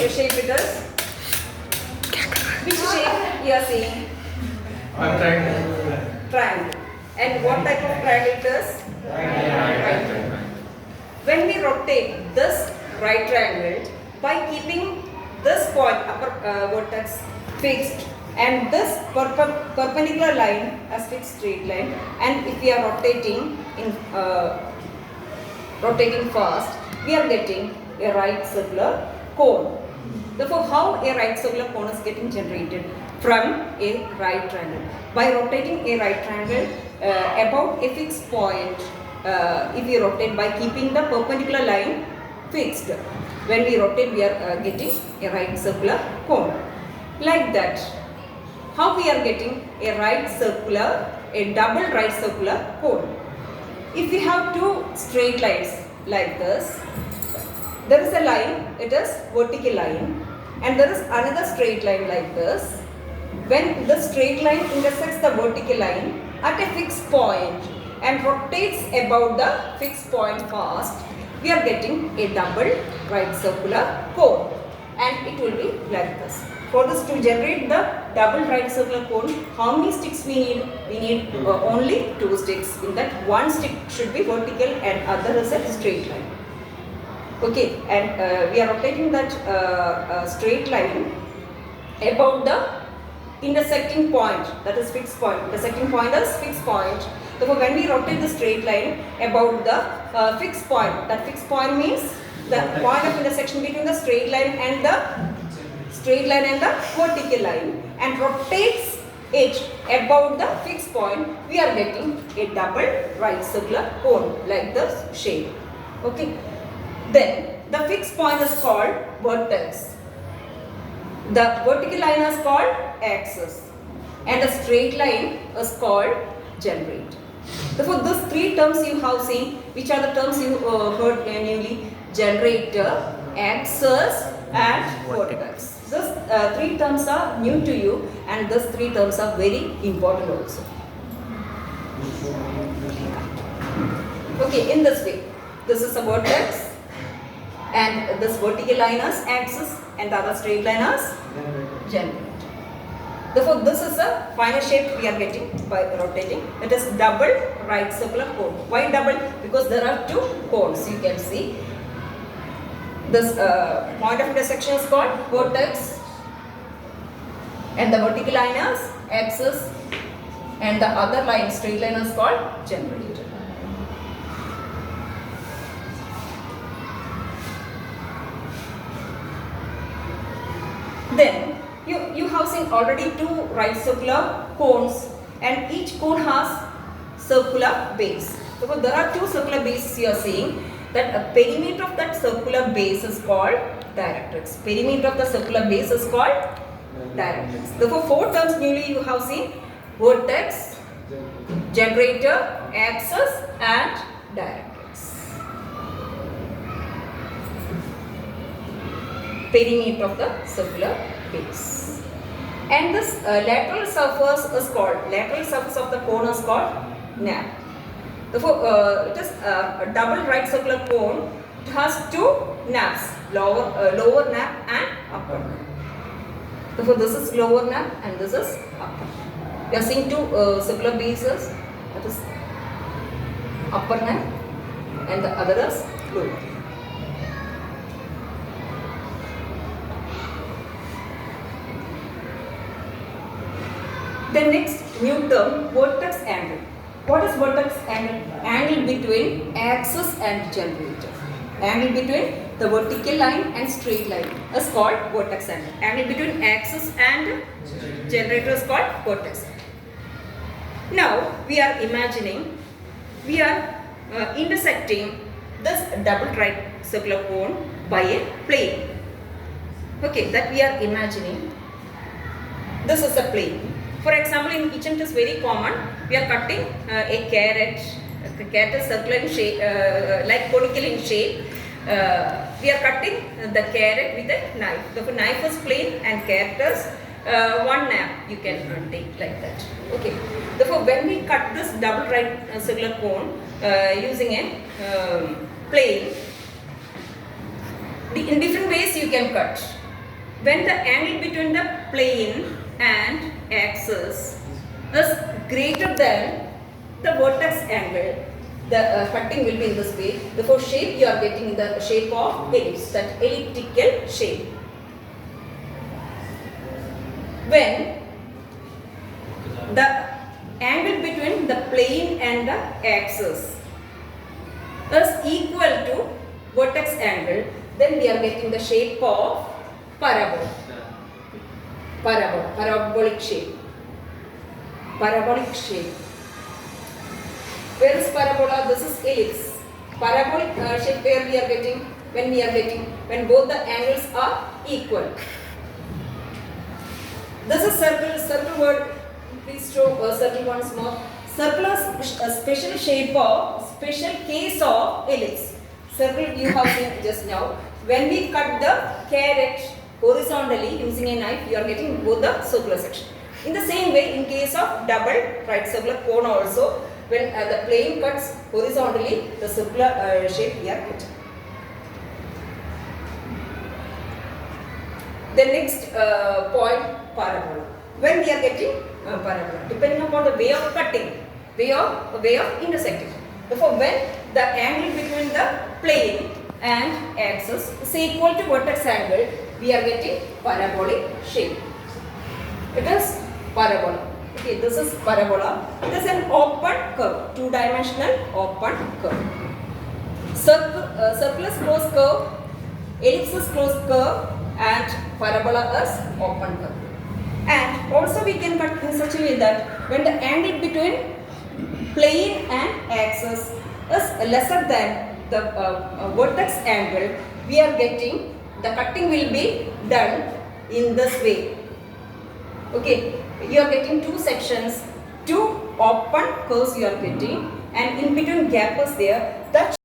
shape it is? Which shape you are seeing? Triangle. Triangle. And what type of triangle it is? Triangle. When we rotate this right triangle, by keeping this point upper vertex fixed and this perpendicular line as fixed straight line, and if we are rotating fast, we are getting a right circular cone. Therefore, how a right circular cone is getting generated? From a right triangle. By rotating a right triangle about a fixed point, if we rotate by keeping the perpendicular line fixed, when we rotate we are getting a right circular cone. Like that. How we are getting a double right circular cone? If we have two straight lines like this, there is a line, it is vertical line, and there is another straight line like this. When the straight line intersects the vertical line at a fixed point and rotates about the fixed point fast, we are getting a double right circular cone, and it will be like this. For this to generate the double right circular cone, how many sticks we need? We need only 2 sticks. In that, one stick should be vertical and other is a straight line. Okay, and we are rotating that straight line about the intersecting point, that is fixed point. Intersecting point is fixed point. Therefore, when we rotate the straight line about the fixed point, that fixed point means the point of intersection between the straight line and the vertical line, and rotates it about the fixed point, we are getting a double right circular cone like this shape. Okay. Then the fixed point is called vertex. The vertical line is called axis, and the straight line is called generator. Therefore, these 3 terms you have seen. Which are the terms you heard newly? Generator, axis, and vertex. These 3 terms are new to you, and these 3 terms are very important also. Okay, in this way, this is a vertex, and this vertical line is axis, and the other straight line is generator. Therefore, this is a final shape we are getting by rotating. It is double right circular cone. Why double? Because there are 2 cones. You can see this point of intersection is called vertex, and the vertical line is axis, and the other line, straight line, is called generator. Then you have seen already 2 right circular cones, and each cone has circular base. So there are 2 circular bases you are seeing. That a perimeter of that circular base is called directrix. Perimeter of the circular base is called directrix. Therefore, 4 terms newly you have seen: vertex, generator, axis, and directrix. Perimeter of the circular base. And this lateral surface of the cone is called nap. Therefore, it is a double right circular cone. It has 2 naps, lower nap and upper nap. Therefore, this is lower nap and this is upper. We are seeing 2 circular bases. That is upper nap and the other is lower. The next new term, vertex angle. What is vertex angle? Angle between axis and generator. Angle between the vertical line and straight line is called vertex angle. Angle between axis and generator is called vertex angle. Now we are imagining, we are intersecting this double right circular cone by a plane. Okay, that we are imagining. This is a plane. For example, in kitchen it is very common. We are cutting a carrot. The carrot is circular in shape, like conical in shape. We are cutting the carrot with a knife. The knife is plain and carrot is 1 nap. You can take like that. Okay. Therefore, when we cut this double right circular cone using a plane, in different ways you can cut. when the angle between the plane and axis is greater than the vertex angle, the cutting will be in this way. Therefore, shape you are getting the shape of ellipse, that elliptical shape. When the angle between the plane and the axis is equal to vertex angle, then we are getting the shape of parabola. Parabolic shape. Parabolic shape. Where is parabola? This is ellipse. Parabolic shape where we are getting? When both the angles are equal. This is circle. Circle word. Please show circle once more. Circle is a special shape of, special case of ellipse. Circle you have seen just now. When we cut the carrot horizontally using a knife, you are getting both the circular section. In the same way, in case of double right circular cone also, when the plane cuts horizontally, the circular shape we are getting. The next point, parabola. When we are getting parabola, depending upon the way of cutting, way of intersecting. Therefore, when the angle between the plane and axis is equal to vertex angle, we are getting parabolic shape. It is parabola. Okay, this is parabola. It is an open curve, two-dimensional open curve. Circle is closed curve, ellipse is closed curve, and parabola is open curve. And also we can cut in such a way that when the angle between plane and axis is lesser than the vertex angle, we are getting, the cutting will be done in this way. Okay, you are getting two sections, two open curves you are getting, and in between gap is there. That